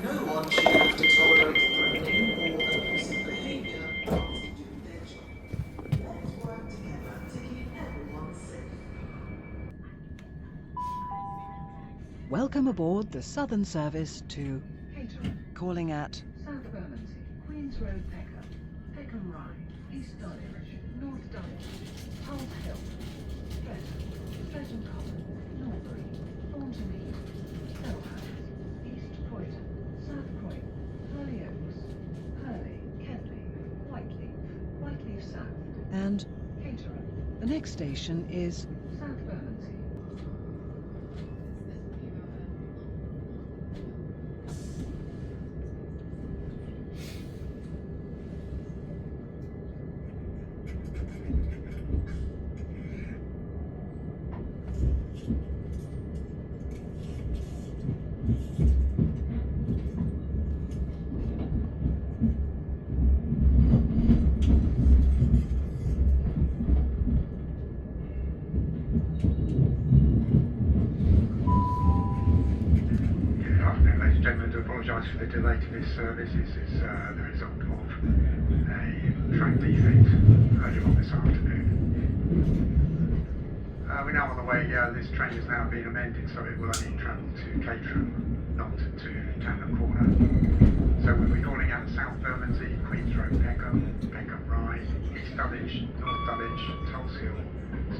No one should have to tolerate threatening or abusive behaviour whilst doing their job. Let's work together to keep everyone safe. Welcome aboard the Southern service to Caterham, calling at South Bermondsey, Queens Road, Peckham, Peckham Rye, East Dulwich, North Dulwich, Tulse Hill, Streatham, Streatham Common, Norbury, Thornton Heath, Selhurst, East Croydon, South Croydon, Hurley Oaks, Hurley, Kedley, Whiteleaf, Whiteleaf South, and Caterham, the next station is South Bermondsey. Gentlemen, to apologise for the delay to this service. This is the result of a track defect earlier on this afternoon. We're now on the way. This train has now been amended, so it will only travel to Caterham, not to Tattenham Corner. So we'll be calling out South Bermondsey, Queens Road, Peckham, Peckham Rye, East Dulwich, North Dulwich, Tulse Hill,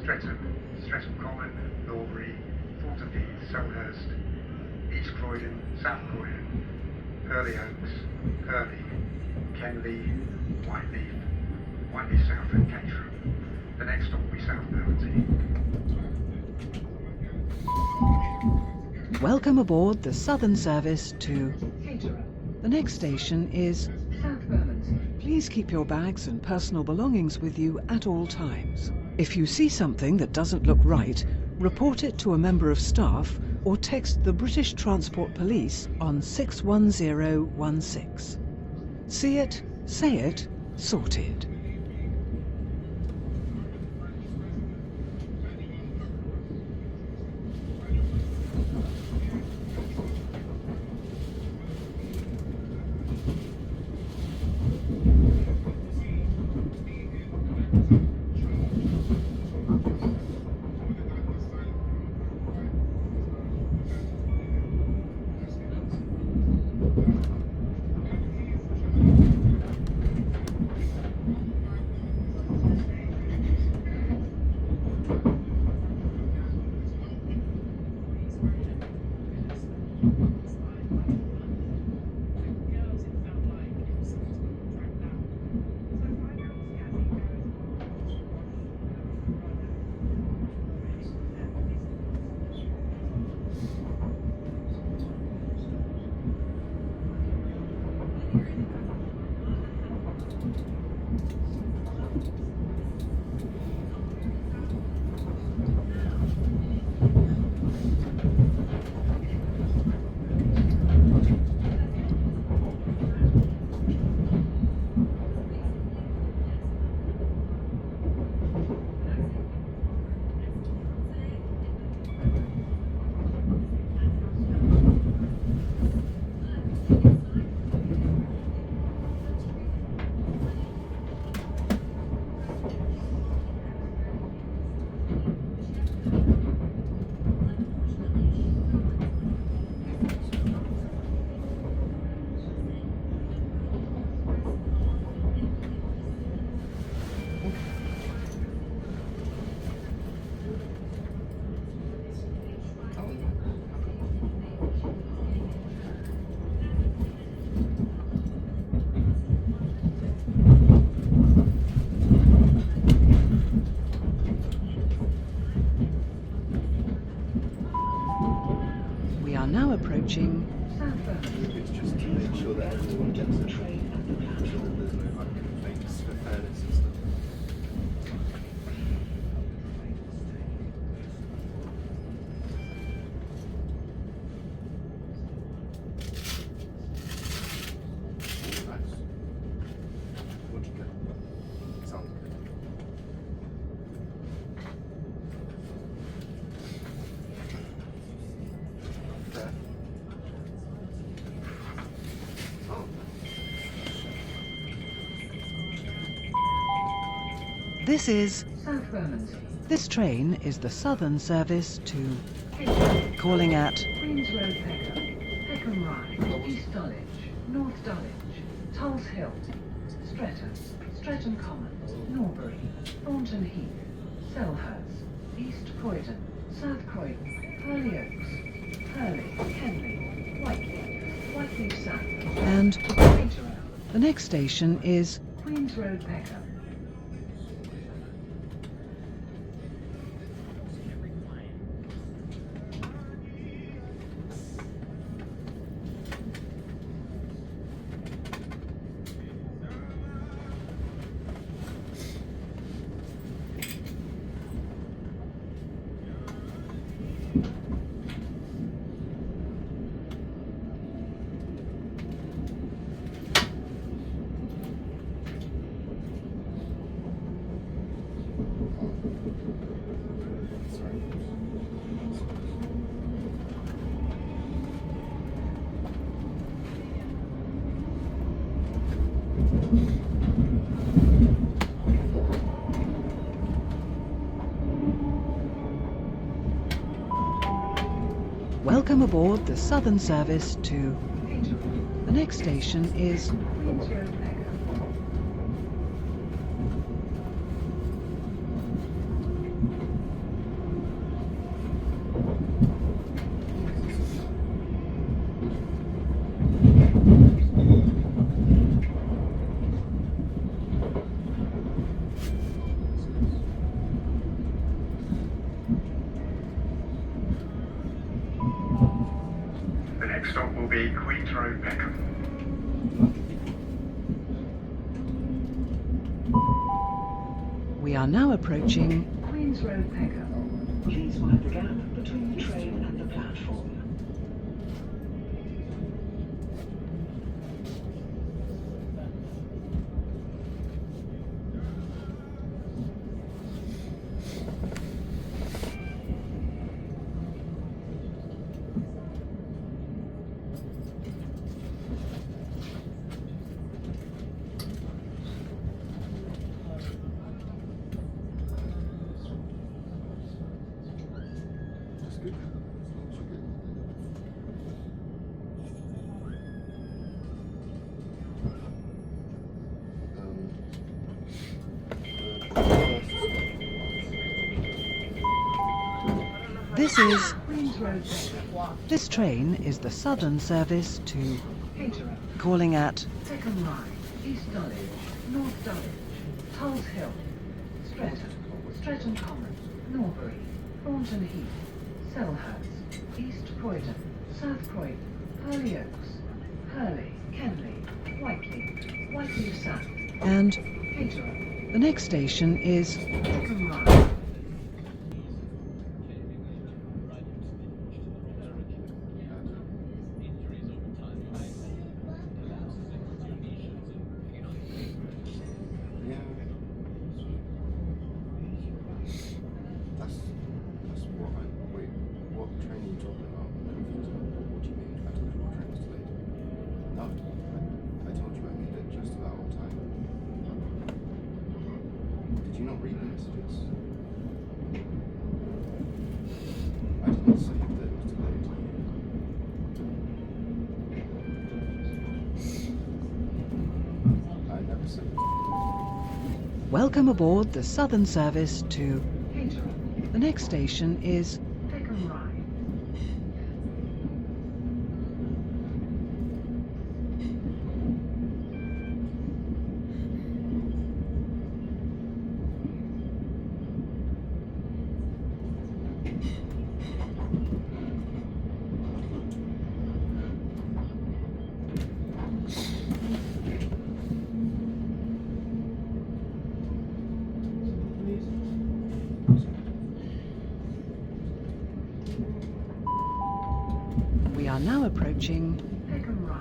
Streatham, Streatham Common, Norbury, Thornton Heath, Selhurst, East Croydon, South Croydon, Hurley Oaks, Hurley, Kenley, Whiteleaf, Whiteleaf South and Caterham. The next stop will be South Bermondsey. welcome aboard the Southern service to Caterham, the next station is South Bermondsey. please keep your bags and personal belongings with you at all times. If you see something that doesn't look right, report it to a member of staff or text the British Transport Police on 61016. See it, say it, sorted. We are now approaching South Bermondsey. It's just to make sure that everyone gets the train and make sure that there's no like complaints for fairness and stuff. Nice. What'd you get? Sounds good. Fair. This is... South Bermondsey. This train is the southern service to... Caterham. Calling at... Queens Road Peckham. Peckham Rye. East Dulwich. North Dulwich. Tulse Hill. Streatham. Streatham Common. Norbury. Thornton Heath. Selhurst. East Croydon. South Croydon. Hurley Oaks. Hurley. Henley. Whiteleaf. Whiteleaf South. And Caterham. the next station is... Queens Road Peckham. Welcome aboard the southern service to... Caterham. The next station is... Queens Road Peckham. The next stop will be Queens Road, Peckham. We are now approaching... Queens Road Peckham. Please mind the gap between the train and the platform. That's good. This is... Queens Road Peckham. This train is the southern service to... Caterham. Calling at... Peckham Rye. East Dulwich. North Dulwich. Tulse Hill. Streatham. Streatham Common. Norbury. Thornton Heath. Selhurst. East Croydon. South Croydon. Hurley Oaks. Hurley. Kenley. Whiteleaf. Whiteleaf South. And Caterham. the next station is... Peckham Rye. Yeah. That's what I... Wait, what train are you talking about? I'm confused. What do you mean? I told you my train was delayed. No, I told you I made it just about on time. Did you not read the messages? I didn't say that it was delayed. I never said it was delayed. Welcome aboard the southern service to... Caterham. The next station is... Peckham Rye. We are now approaching... Peckham Rye.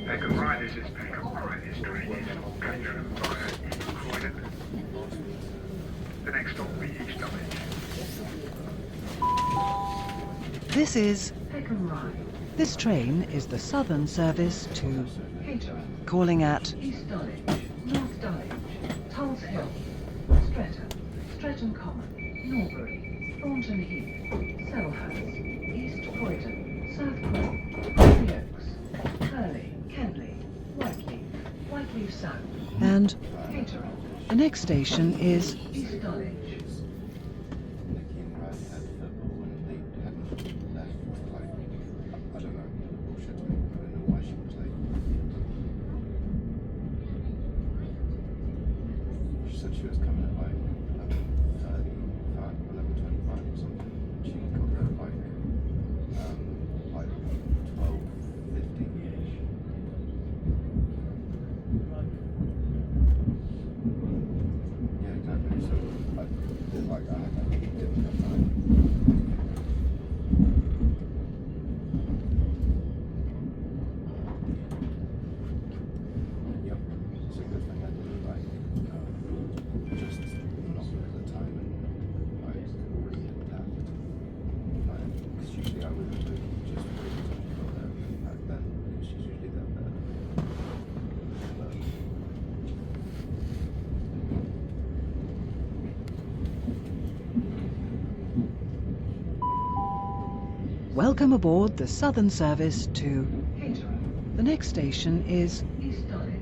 Peckham Right, this is Peckham Right. This train is from Caterham via Croydon. The next stop will be East Dulwich. This is... Peckham Rye, This train is the southern service to... Caterham, calling at... East Dulwich, North Dulwich, Tulse Hill, Streatham, Streatham Common, Norbury, Thornton Heath, Selhurst, East Croydon, South Croydon, Purley Oaks, Purley, Kenley, Whiteleaf, Whiteleaf South, and... Caterham, The next station is... East Dulwich. Nicky and Brad had football and they hadn't left, like, I don't know, bullshit to me. I don't know why she was late. She said she was coming at like 11:25 or something. She got there at like 12:50-ish. Yeah, exactly. So I didn't have time. Yep. It's a good thing I didn't just not look at the time and already hit that. Because usually I would have just waited until she got there back then because she's usually there. But, Welcome aboard the southern service to... Caterham, The next station is... East Dulwich.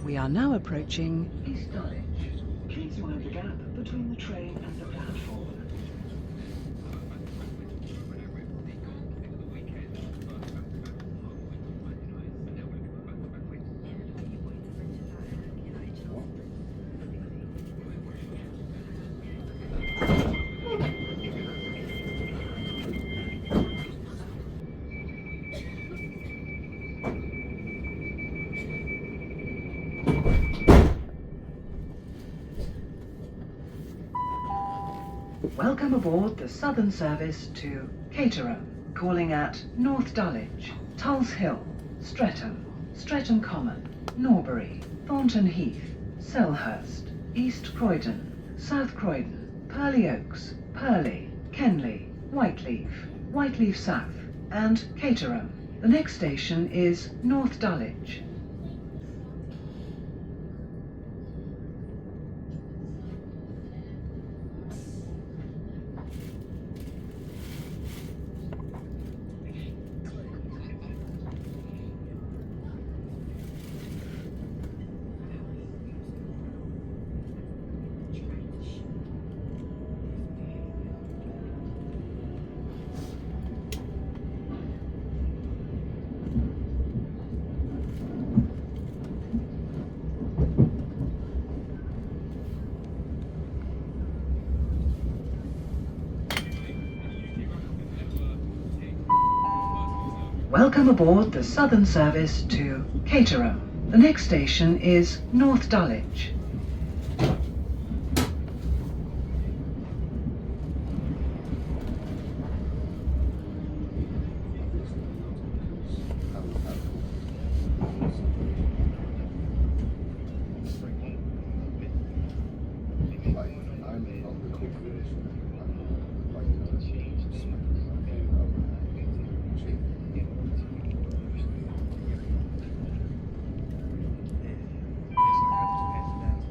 We are now approaching... East Dulwich. Please mind the gap between the train and the platform. Welcome aboard the southern service to Caterham, calling at North Dulwich, Tulse Hill, Streatham, Streatham Common, Norbury, Thornton Heath, Selhurst, East Croydon, South Croydon, Purley Oaks, Purley, Kenley, Whiteleaf, Whiteleaf South, and Caterham. The next station is North Dulwich. Welcome aboard the southern service to Caterham. The next station is North Dulwich.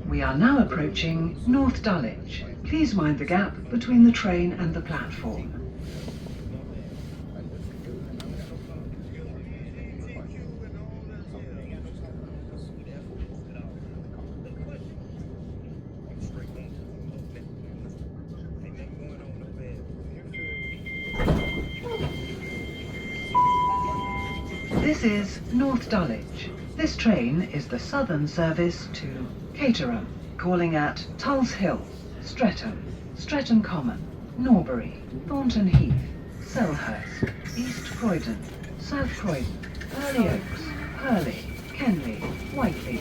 We are are now approaching North Dulwich. Please mind the gap between the train and the platform. This is North Dulwich. This train is the southern service to Caterham, calling at Tulse Hill, Streatham, Streatham Common, Norbury, Thornton Heath, Selhurst, East Croydon, South Croydon, Purley Oaks, Purley, Kenley, Whiteleaf,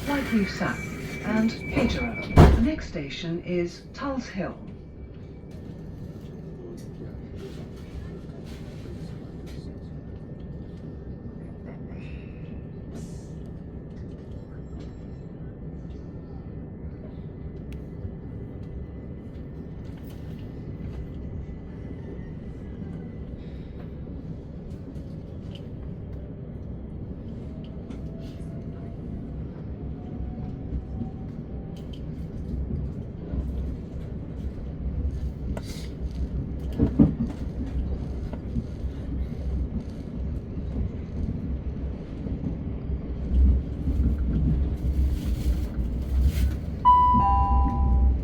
Whiteleaf South, and Caterham. The next station is Tulse Hill.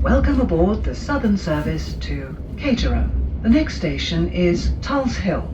Welcome aboard the southern service to Caterham. The next station is Tulse Hill.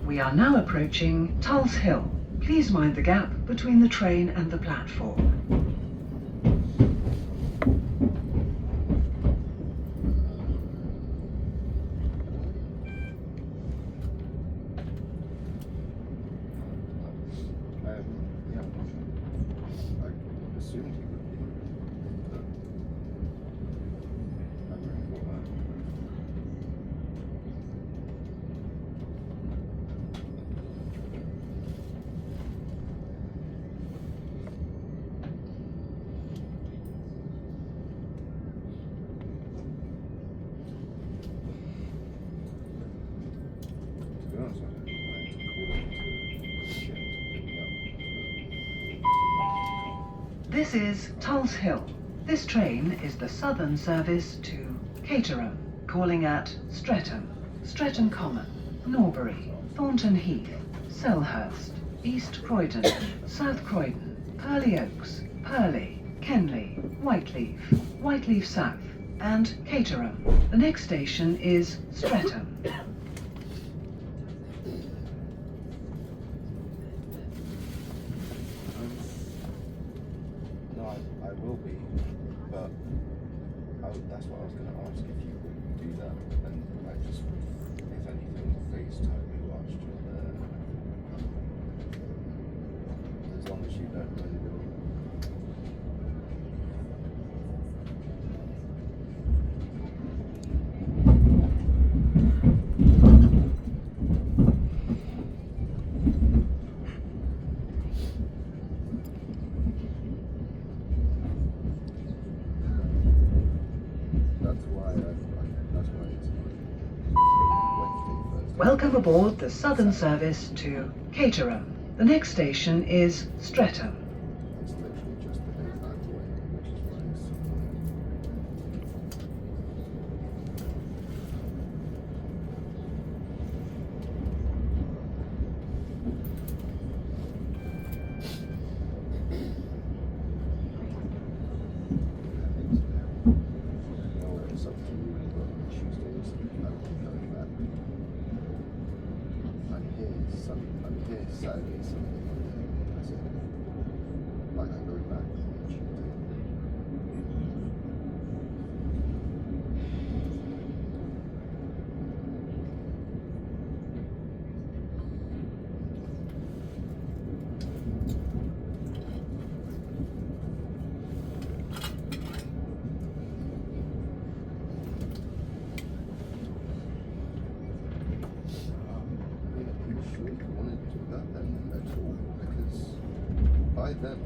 We are now approaching Tulse Hill. Please mind the gap between the train and the platform. I assumed he would be, but I really thought that. To be honest, I had to call him to get him to pick me up. This is Tulse Hill. This train is the southern service to Caterham, calling at Streatham, Streatham Common, Norbury, Thornton Heath, Selhurst, East Croydon, South Croydon, Purley Oaks, Purley, Kenley, Whiteleaf, Whiteleaf South, and Caterham. The next station is Streatham. No, I will be, but that's what I was going to ask, if you would do that, and I just, if anything, FaceTime me whilst you're there. As long as you don't know you're... Welcome aboard the Southern service to Caterham. The next station is Streatham. It's literally just the day back away, which is why it's well, it's up to you, but on Tuesdays I will be coming back. I'm here Saturday, Sunday, Monday. That's it. Like I go back on Tuesday. Are you sure you want to do that then at all? Because by then,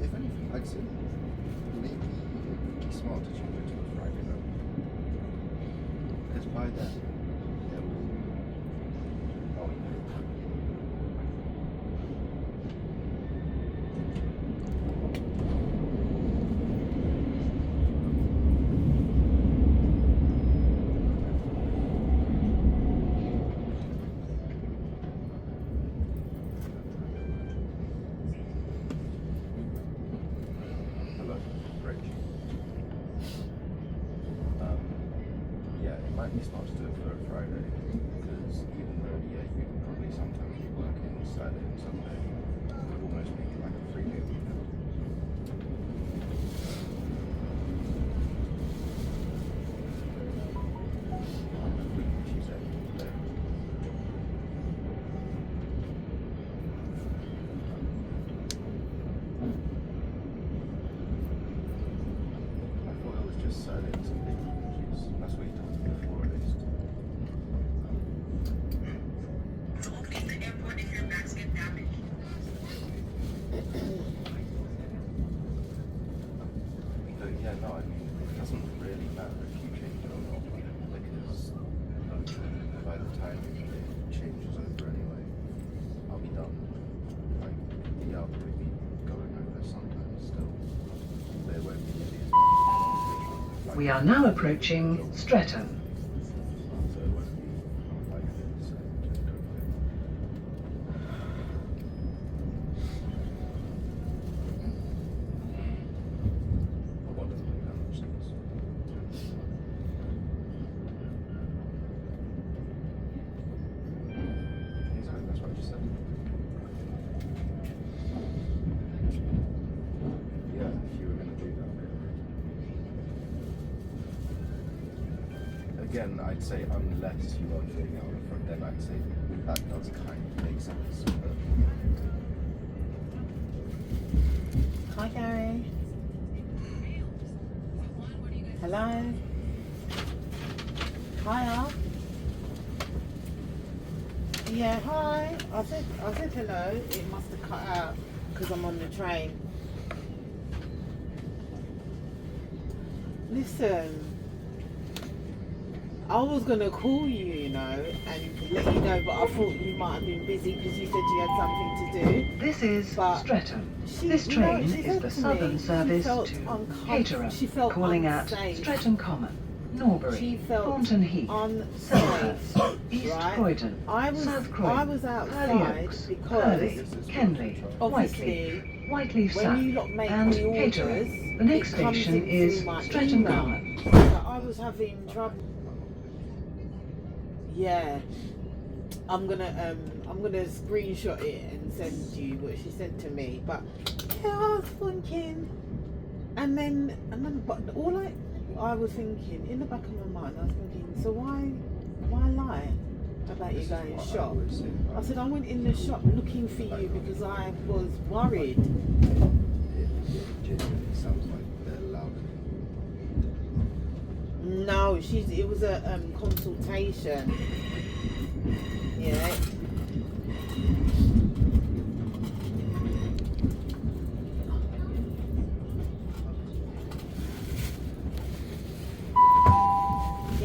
if anything, I'd say maybe it would be smart to change it to a Friday night. Because by then, there will be. Oh, hello, Rich. Yeah, it might be smart to do it for a Friday because even though, yeah, you could probably sometimes be working Saturday and Sunday, it would almost make it like a 3-day weekend. Tuesday, Monday. I thought it was just Saturday and Sunday. That's what you told me before, at least. Locate the airport if your bags get damaged. But yeah, no, I mean, it doesn't really matter if you change it or not, because by the time it changes over anyway, I'll be done. Like, yeah, I'll probably be going over sometimes still. There won't be nearly as much. We are now approaching Streatham. So it won't be like this. Just go for it. What doesn't make that much sense? Exactly, that's what I just said. Yeah, if you were going to do that. Again, I'd say unless you are doing it on the front, then I'd say that does kind of make sense. But Hi, Gary. Hello. Hiya. Yeah, hi. I said hello. It must have cut out because I'm on the train. Listen, I was gonna call you, you know, and let you know, but I thought you might have been busy because you said you had something to do. This is But Streatham. she- This you know, train she is said the to Southern me she service felt to uncomfortable. Caterham, She felt calling unsafe. at Streatham Common, Norbury, She felt Thornton Heath, unsafe, Selhurst, East right? Croydon, I was South Croydon, outside Hurley Oaks, because Hurley, Kenley, obviously Whiteleaf when South, you lot make and the orders, Caterham. The next it comes station in is through my Streatham email. Common. So I was having trouble. Yeah, I'm gonna screenshot it and send you what she sent to me. But yeah, I was thinking, and then but all I was thinking in the back of my mind, I was thinking, so why lie about you going shop? I said I went in the shop looking for you because I was worried. it genuinely sounds like they're louder than you. No, it was a consultation. Yeah.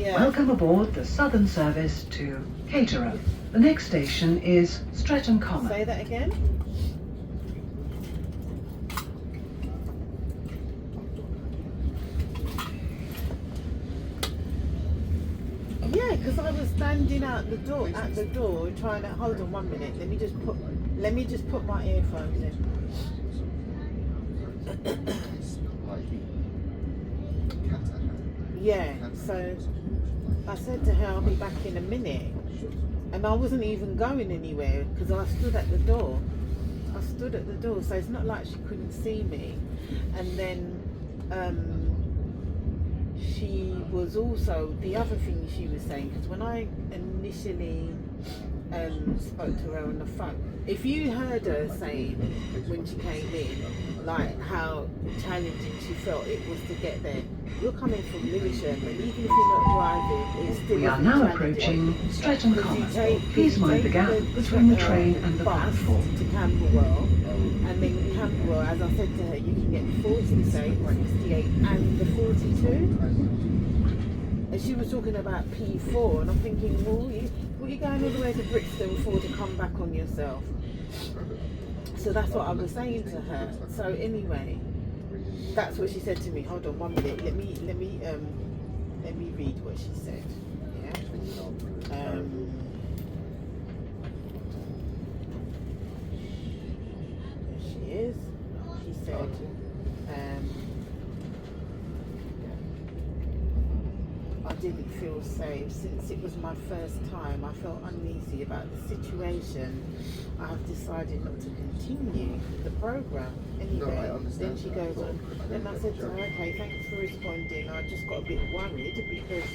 Yeah. Welcome aboard the Southern service to Caterham. The next station is Streatham Common. Say that again. Yeah, because I was standing at the door trying to hold on 1 minute. Let me just put my earphones in. Yeah, so I said to her I'll be back in a minute, and I wasn't even going anywhere because I stood at the door. So it's not like she couldn't see me. And then she was also, the other thing she was saying, because when I initially spoke to her on the phone, if you heard her saying when she came in, like how challenging she felt it was to get there. You're coming from Lewisham, and even if you're not driving, it's still We are now approaching Streatham Common. Please mind the gap between the train and the bus platform. to Camberwell, and then Camberwell, as I said to her, you can get 48, 68 and the 42. And she was talking about P4, and I'm thinking, well, what are you going all the way to Brixton for to come back on yourself? So that's what I was saying to her. So anyway, that's what she said to me. Hold on 1 minute. Let me read what she said. Yeah. There she is. She said, I didn't feel safe since it was my first time. I felt uneasy about the situation. I have decided not to continue the program. Anyway, then she goes on. Then I said to her, okay, thanks for responding. I just got a bit worried because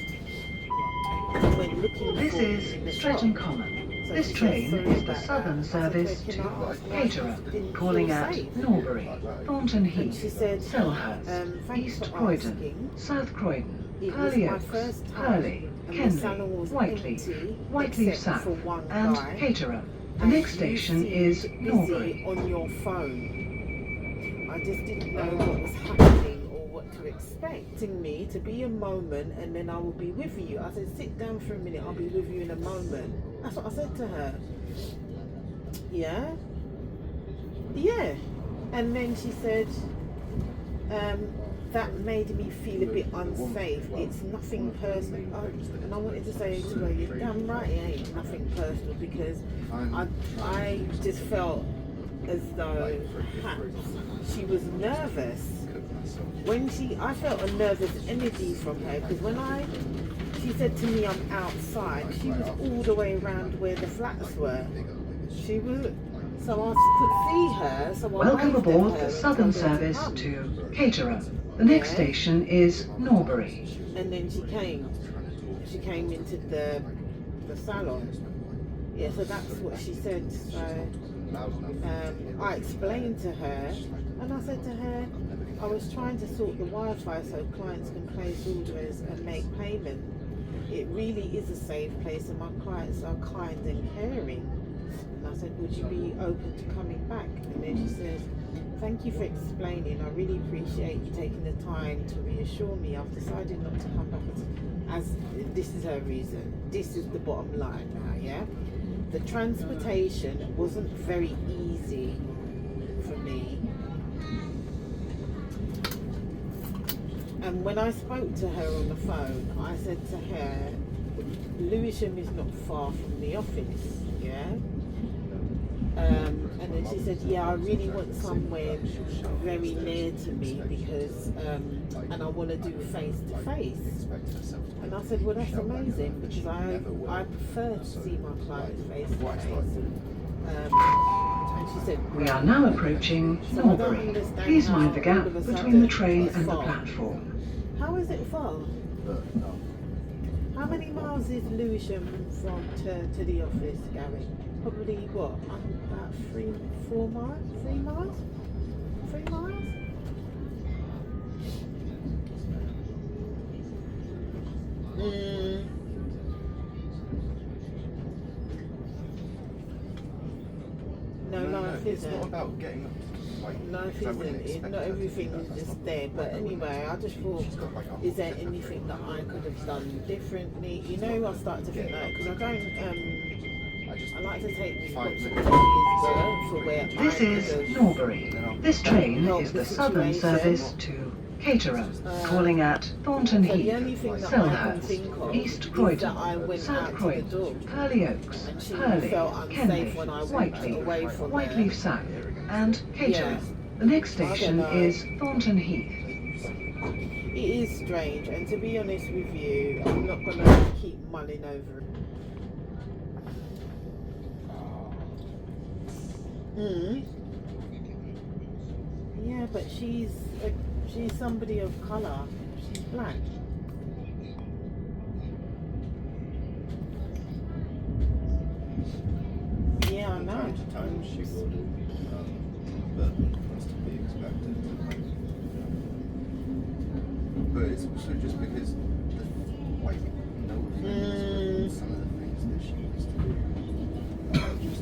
when looking This for is in the Streatham shop, Common. so This she said, train sorry is the about Southern that. I said, service "Can to I ask why she Caterham, didn't calling feel at safe?" Norbury, Thornton And Heath, she said, Selhurst, thanks East for Croydon, asking. South Croydon, It was Purley my Oaks, first time, Purley, and the Kenley, salon was Whiteleaf, empty, Whiteleaf except South, for one and guy. Caterham. The And next you station seemed is busy Norbury. on your phone. I just didn't know what was happening or what to expecting me to be a moment, and then I will be with you. I said, sit down for a minute, I'll be with you in a moment. That's what I said to her. Yeah. And then she said, that made me feel a bit unsafe. It's nothing personal. And I wanted to say to her, you're damn right it ain't nothing personal, because I just felt as though perhaps she was nervous. I felt a nervous energy from her, because when she said to me I'm outside, she was all the way around where the flats were. She was, so I could see her. So I Welcome waved at aboard her the and Southern told her to service come. to Caterham. The next Yeah. station is Norbury. And then she came into the salon. Yeah, so that's what she said. So I explained to her, and I said to her, I was trying to sort the Wi-Fi so clients can place orders and make payment. It really is a safe place, and my clients are kind and caring. And I said, would you be open to coming back? And then she says, thank you for explaining. I really appreciate you taking the time to reassure me. I've decided not to come back as this is her reason. This is the bottom line now, yeah? The transportation wasn't very easy for me. And when I spoke to her on the phone, I said to her, Lewisham is not far from the office, yeah? And then she said, yeah, I really want somewhere very near to me because, and I want to do face to face. And I said, well, that's amazing, because I prefer to see my clients face to face. And she said, We are now approaching Norbury. Please mind the gap between the train and the platform. how is it far? How many miles is Lewisham from to the office, Gary? Probably what? About 4 miles? 3 miles? 3 miles? No, It's isn't not it? about getting up. like, Life 'cause I wouldn't isn't. expect Not her to everything do that. is That's just not there. But the way anyway, I just thought, she's got like a is there whole anything that I could have done differently? You She's know, not I start to think getting like, up because I to don't, I like to take 5 responsibility minutes. for where This I is could have Norbury. This train helped is the the southern situation. service to Caterham, calling at Thornton So the Heath, only thing that I can Selhurst, think of East is Croydon, that I went South out to the Croydon, door. Purley Oaks, And she Purley, felt unsafe Kenley, when I went Whiteleaf, away from Whiteleaf her. South, and Caterham. Yeah. The next I don't station know. is Thornton Heath. It is strange, and to be honest with you, I'm not gonna keep mulling over it. Yeah, but she's somebody of colour. She's black. Yeah, I From know. time to time she will do, but that's to be expected. But it's also just because, like, no offense, but some of the things that she used to do are just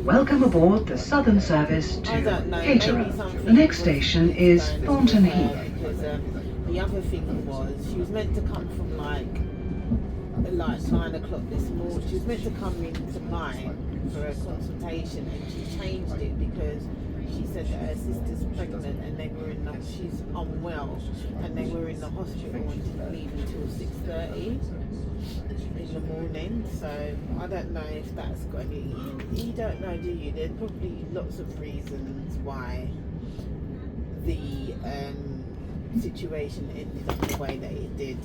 Welcome aboard the southern service I to don't know. Caterham. Maybe something The next was station is going Thornton with her Heath. Because the other thing was, she was meant to come from like 9 o'clock this morning. She was meant to come in tonight for a consultation, and she changed it because she said that her sister's pregnant and they were in the, she's unwell, and they were in the hospital and didn't leave until 6:30 in the morning. So I don't know if that's got any. You don't know, do you? There's probably lots of reasons why the situation ended up the way that it did.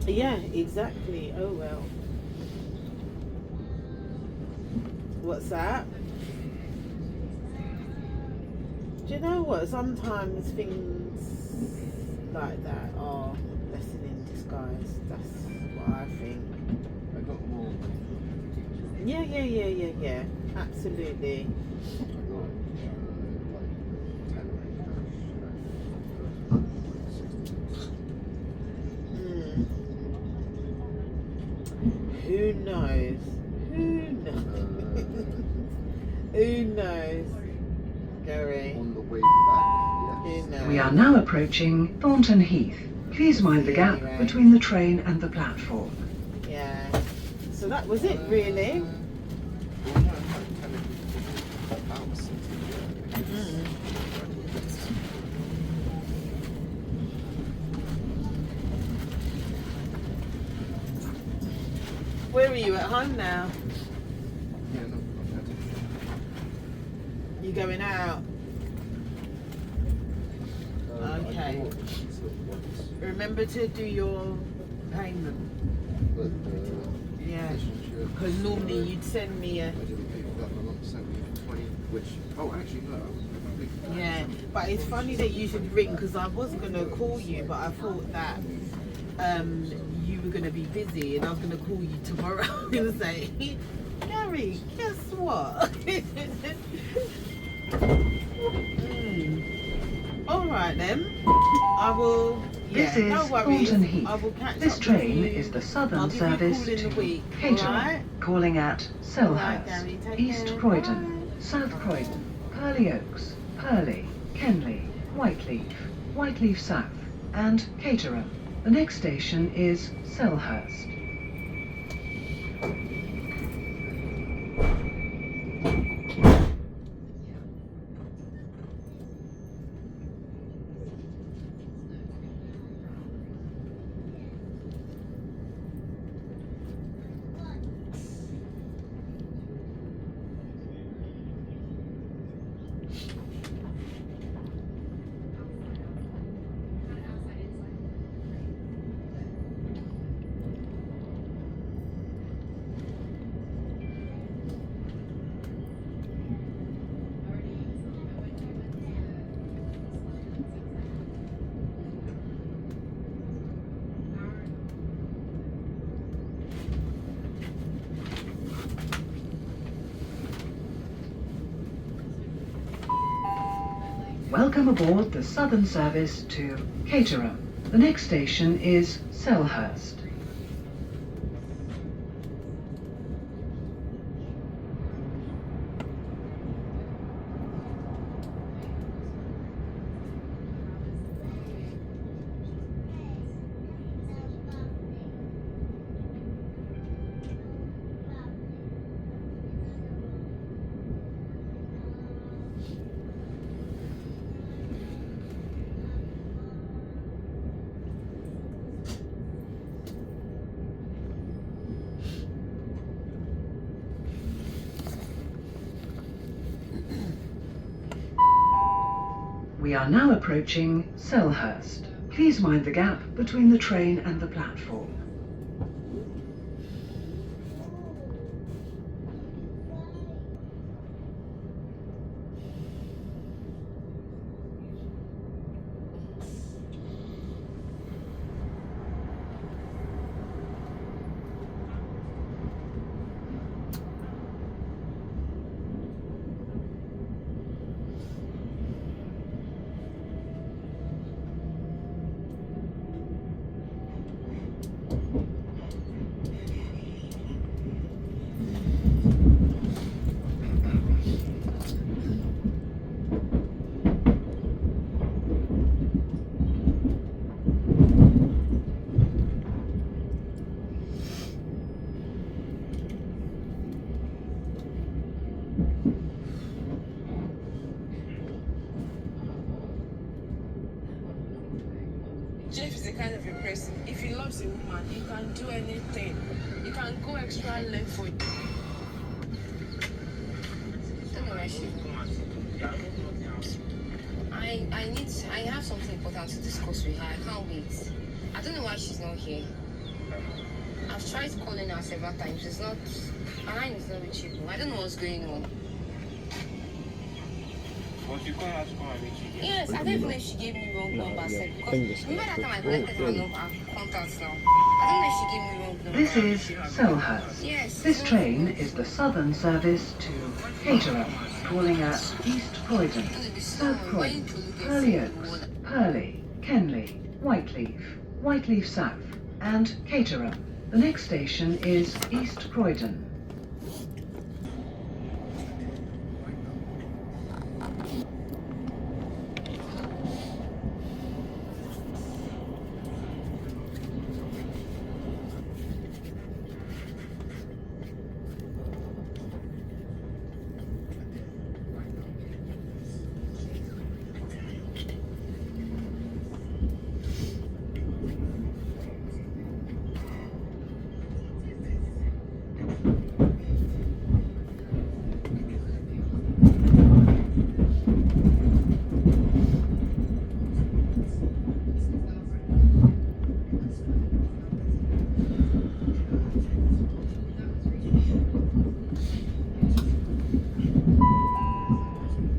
Yeah, exactly. Oh well. What's that? Do you know what? Sometimes things like that are a blessing in disguise. That's what I think. I got more. Yeah. Absolutely. I got like 10 Who knows? Who knows? Gary. on the way back, Who yes. knows? We are now approaching Thornton Heath. Please mind the gap Anyway. between the train and the platform. Yeah. So that was it, really. Well, yeah, I'm technically about City, yeah. Where are you, at home now? Yeah, no, You going out? Okay. I bought these ones, Remember to do your payment. but Yeah. relationship, Because normally you'd send me a. I didn't pay for that. My mum sent me 20, which, oh, actually, no, I was Yeah. But it's funny that you should ring, because I was going to call you, but I thought that you were going to be busy and I was going to call you tomorrow and say, Gary, guess what? All right then. I will. This Yeah, no is worries. Thornton Heath. I will catch This up train with you. is the southern I'll give you a service call in the to week, Caterham, alright? calling at Alright, Gary, Selhurst, take East care. Croydon, Bye. South Croydon, Purley Oaks, Purley, Kenley, Whiteleaf, Whiteleaf South, and Caterham. The next station is Selhurst. Welcome aboard the southern service to Caterham. The next station is Selhurst. We are now approaching Selhurst. Please mind the gap between the train and the platform. Jeff is the kind of a person, if he loves a woman, he can do anything. He can go extra length for it. Don't know where she I have something important to discuss with her. I can't wait. I don't know why she's not here. I've tried calling her several times. It's not, her line is not reachable. I don't know what's going on. But you call her to come and meet you. Yes, I don't even know if she gave me wrong number. yeah. Said, I think because it's remember that time I correct. collected her number, her contacts now. I don't know if she gave me wrong number. This is Selhurst. Yes. This train is the southern service to Caterham, calling at East Croydon, South Croydon, Purley Oaks, Purley, Kenley, Whiteleaf, Whiteleaf South, and Caterham. The next station is East Croydon.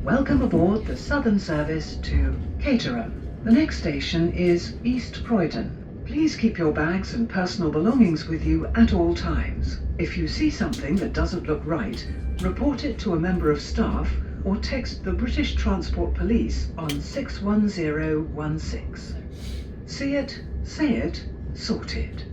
Welcome aboard the southern service to Caterham. The next station is East Croydon. Please keep your bags and personal belongings with you at all times. If you see something that doesn't look right, report it to a member of staff or text the British Transport Police on 61016. See it, say it, sort it.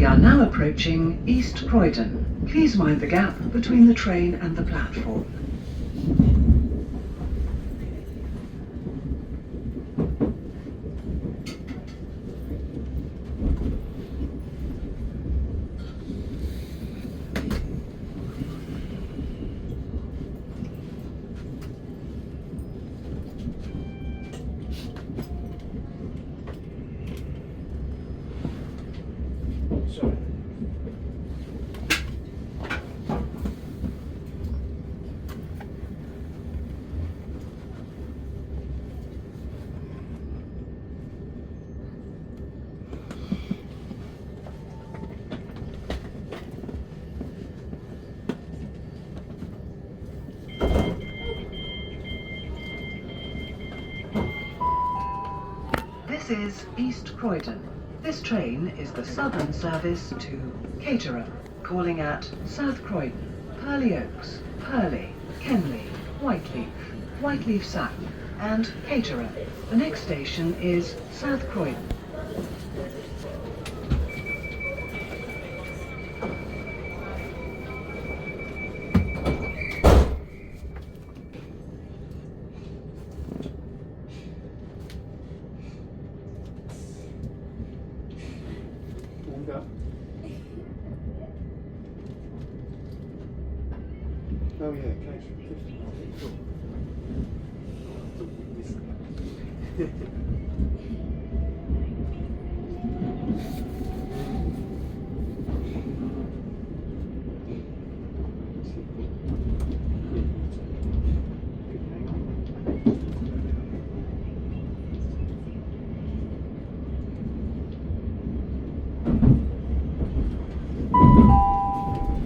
We are now approaching East Croydon. Please mind the gap between the train and the platform. is East Croydon. This train is the southern service to Caterham, calling at South Croydon, Purley Oaks, Purley, Kenley, Whiteleaf, Whiteleaf South, and Caterham. The next station is South Croydon. Warmed up. Oh yeah, Cool.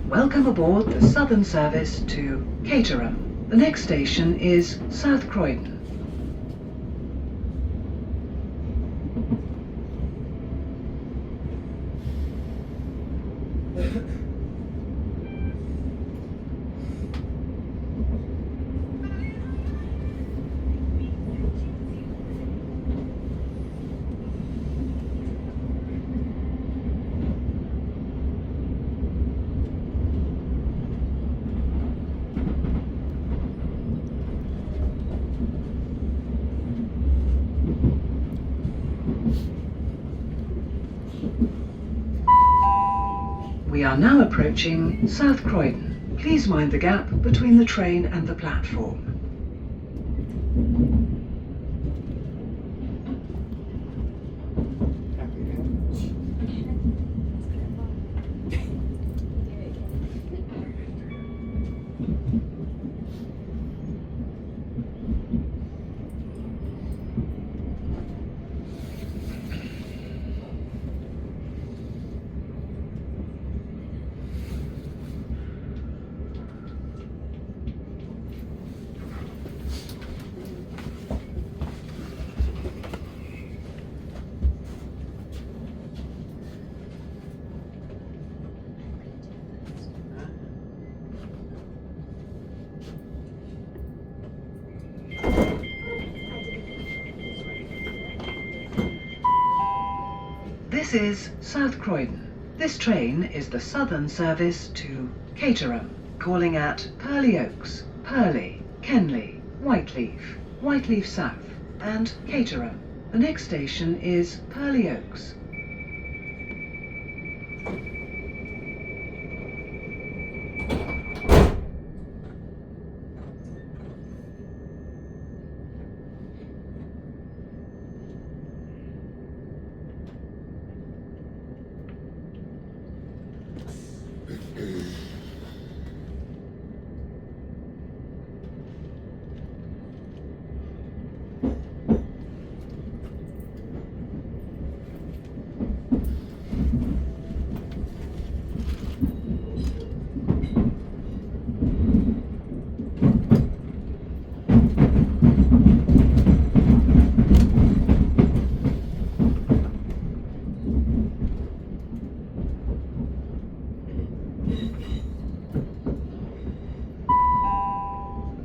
Welcome aboard the southern service to Caterham. The next station is South Croydon. We are now approaching South Croydon. Please mind the gap between the train and the platform. Happy now? This is South Croydon. This train is the southern service to Caterham, calling at Purley Oaks, Purley, Kenley, Whiteleaf, Whiteleaf South, and Caterham. The next station is Purley Oaks.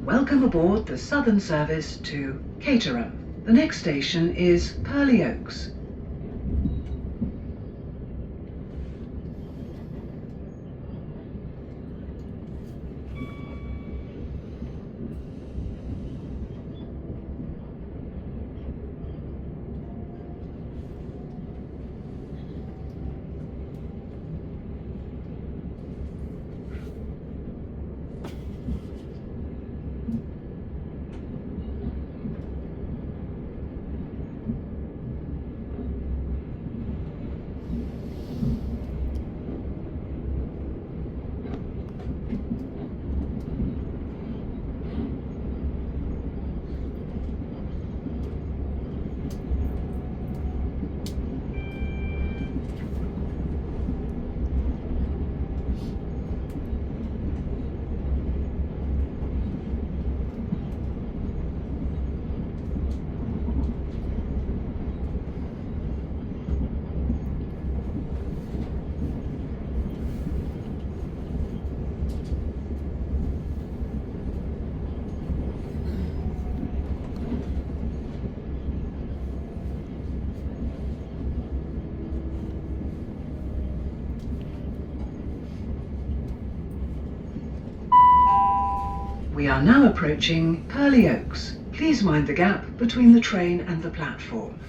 Welcome aboard the southern service to Caterham. The next station is Purley Oaks. We are now approaching Purley Oaks. Please mind the gap between the train and the platform.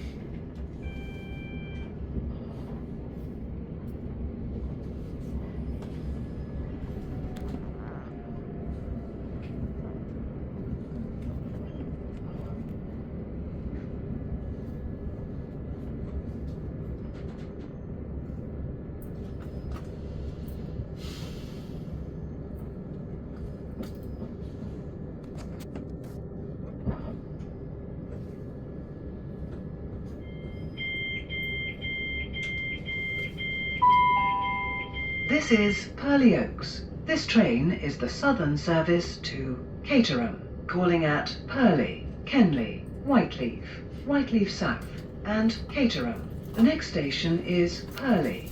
This is Purley Oaks. This train is the southern service to Caterham, calling at Purley, Kenley, Whiteleaf, Whiteleaf South, and Caterham. The next station is Purley.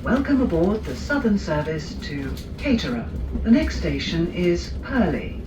Welcome aboard the southern service to Caterham. The next station is Purley.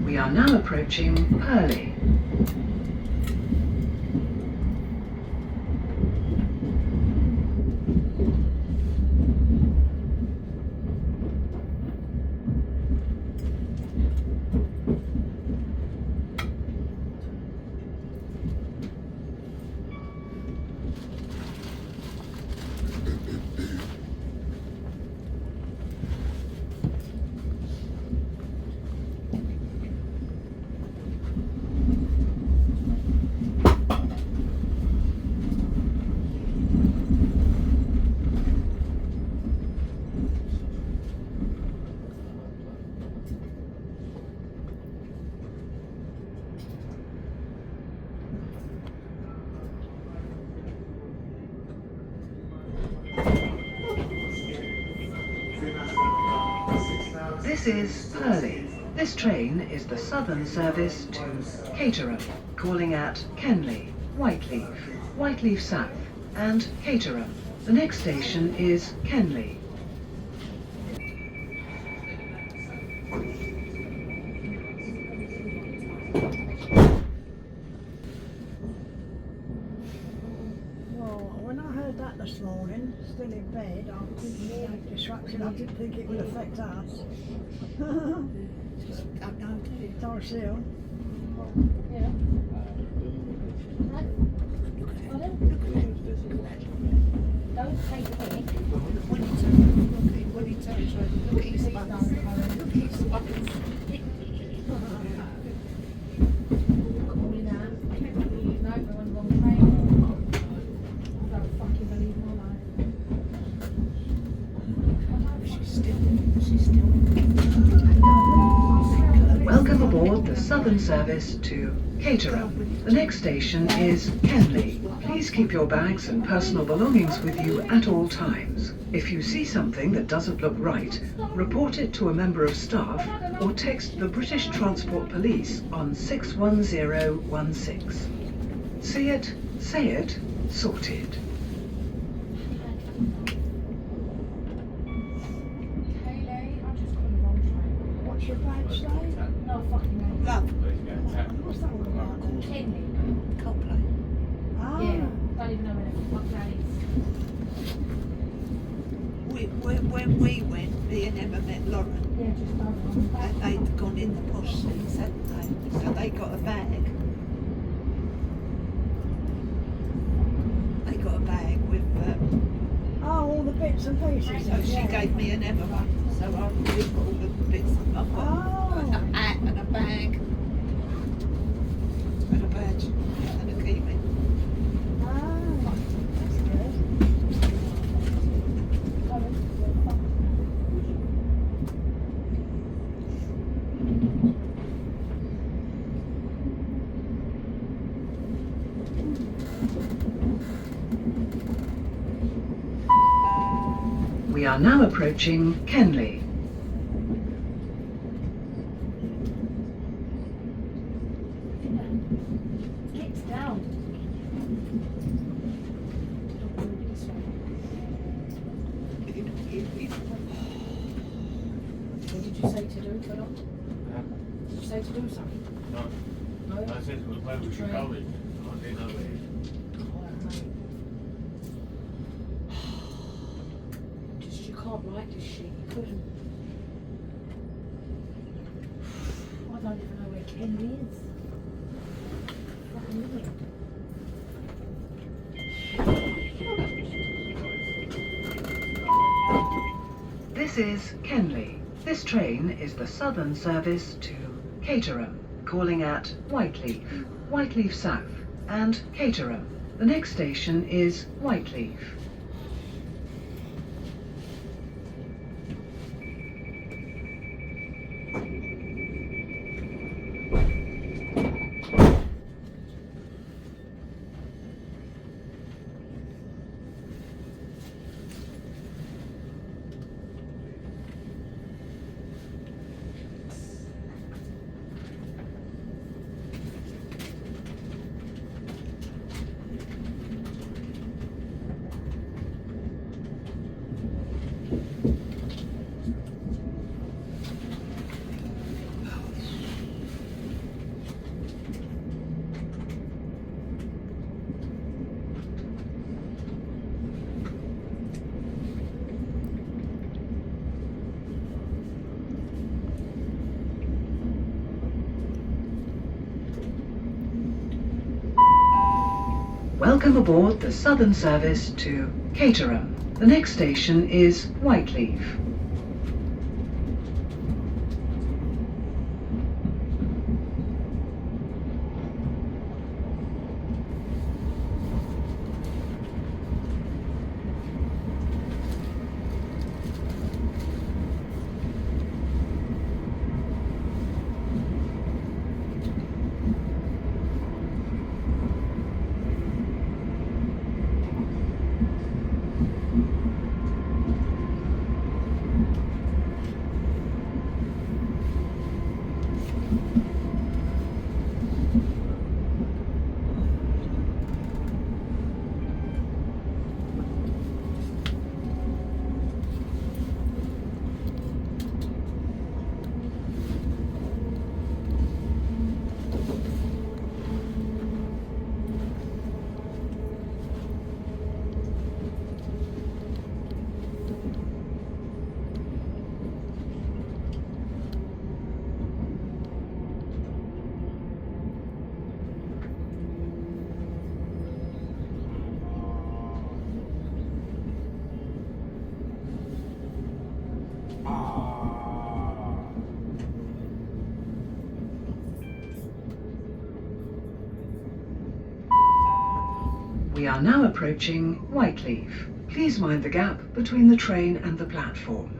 We are now approaching Purley. This is Purley. This train is the southern service to Caterham, calling at Kenley, Whiteleaf, Whiteleaf South, and Caterham. The next station is Kenley. Well, when I heard that this morning, still in bed, I didn't hear the disruption. I didn't think it would affect us. Just up down to Tulse Hill. Don't take it. When he turns around, look at his buttons. Look at his buttons. Calling out. No, we're on the wrong train. I don't fucking believe my life. She's still. Welcome aboard the southern service to Caterham. The next station is Kenley. Please keep your bags and personal belongings with you at all times. If you see something that doesn't look right, report it to a member of staff or text the British Transport Police on 61016. See it, say it, sorted. What's your badge say? No fucking no. Love. What's What's that all about? Kenley. Coldplay. Ah. Yeah. Don't even know where the fuck that is. When we went, me and Emma met Lauren. Yeah, just over on the back. They'd gone in the posh things, hadn't they? So they got a bag. They got a bag with. All the bits and pieces. So she gave me an Emma one. So I've got all the bits. I've got a hat and a bag. And a badge. And a key ring. That's good. We are now approaching Kenley. Get down. What did you say to do, fella? Did you say to do something? No. No? I said where we should go in. I didn't know where. Just you can't write this shit. You couldn't. I don't even know where Kenley is. Fucking idiot. This is Kenley. This train is the southern service to Caterham, calling at Whiteleaf, Whiteleaf South, and Caterham. The next station is Whiteleaf. Welcome aboard the southern service to Caterham. The next station is Whiteleaf. We are now approaching Whiteleaf. Please mind the gap between the train and the platform.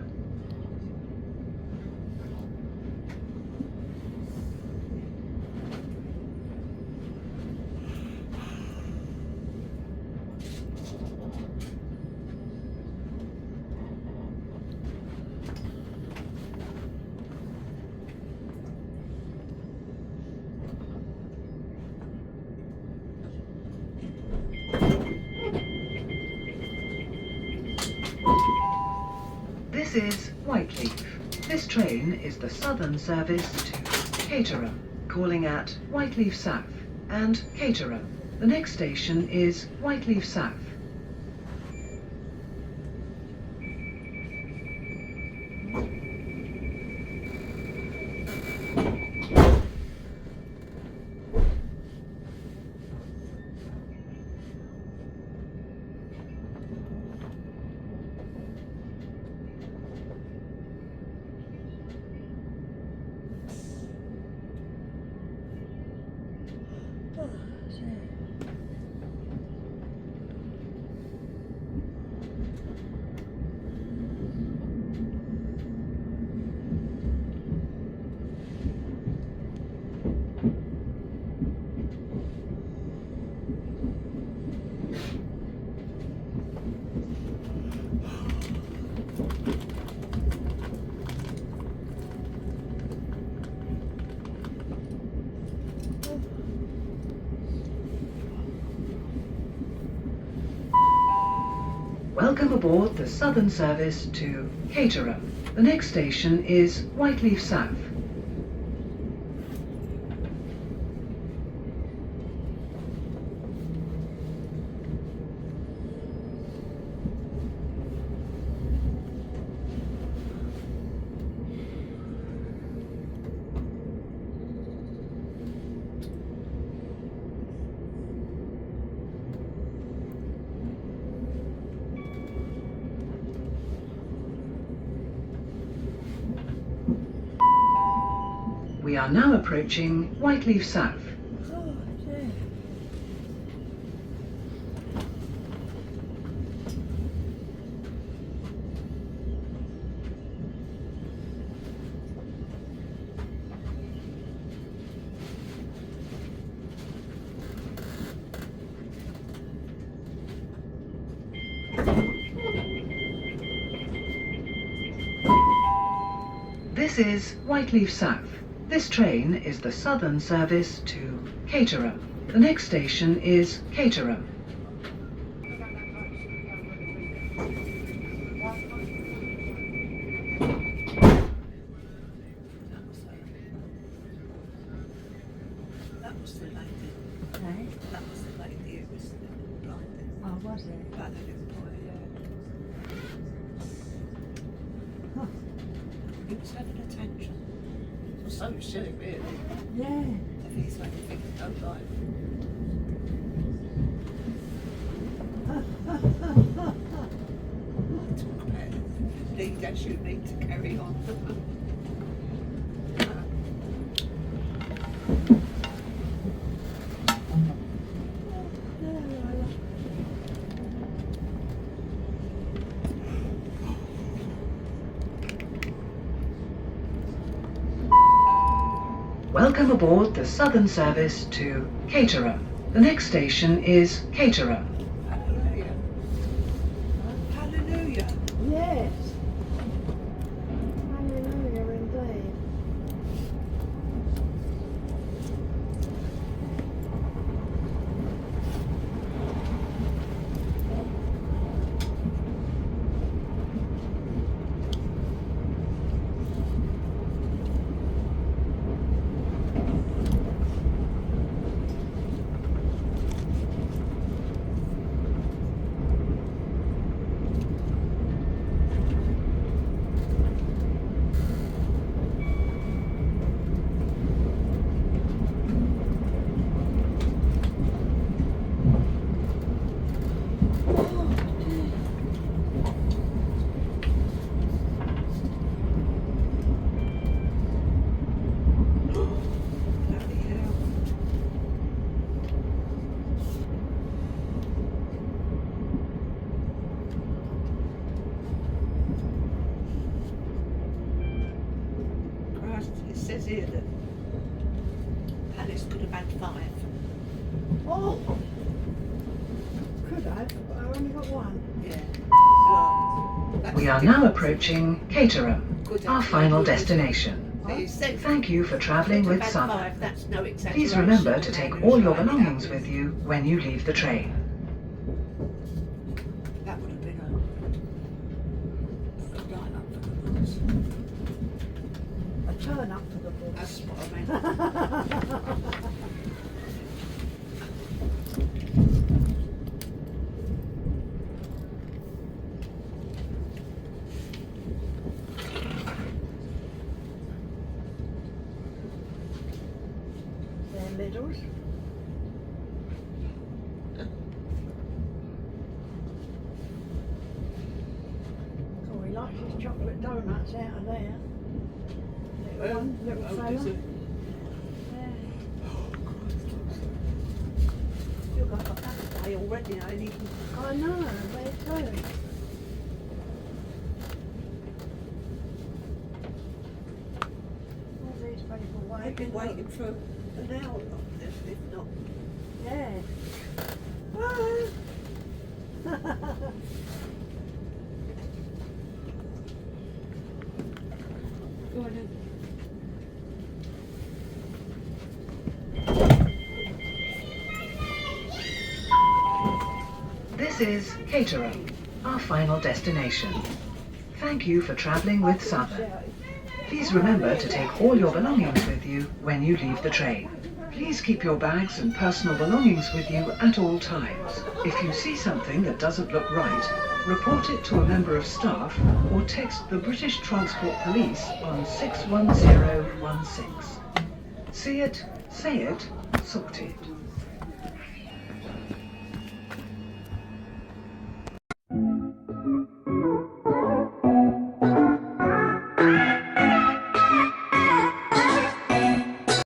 This is Whiteleaf. This train is the southern service to Caterham, calling at Whiteleaf South and Caterham. The next station is Whiteleaf South. Welcome aboard the southern service to Caterham. The next station is Whiteleaf South. We are now approaching Whiteleaf South. Oh, dear. This is Whiteleaf South. This train is the southern service to Caterham. The next station is Caterham. That was the lady. Eh? That was the lady who was blinded. Oh, was it? But they didn't point it out. Huh. He was having a tantrum. Well, so silly, really. Yeah. I think it's like things don't like. Talk about it. Need as you need to carry on. Welcome aboard the southern service to Caterham. The next station is Caterham. Hallelujah. Hallelujah. Yes. Hallelujah indeed. Bloody hell. Christ, it says here that Palace could have had 5. Oh! Could I? But I only got one. Yeah. Well, that's We are the now difference. approaching Caterham, Good our idea. final destination. It says Thank you for travelling could have with had Southern. 5, that's no exaggeration. Please remember to And take then all your write it belongings out. with you when you leave the train. That would have been a right up for That's what I meant. They're littles. Oh, he likes his chocolate donuts out of there. Little one, little fella. does it? Yeah. Feel like I've had a day already. I need I know, me too. All these people I've been waiting. waiting for an hour, if not. Yeah. Go on then. This is Caterham, our final destination. Thank you for travelling with Southern. Please remember to take all your belongings with you when you leave the train. Please keep your bags and personal belongings with you at all times. If you see something that doesn't look right, report it to a member of staff or text the British Transport Police on 61016. See it, say it, sorted.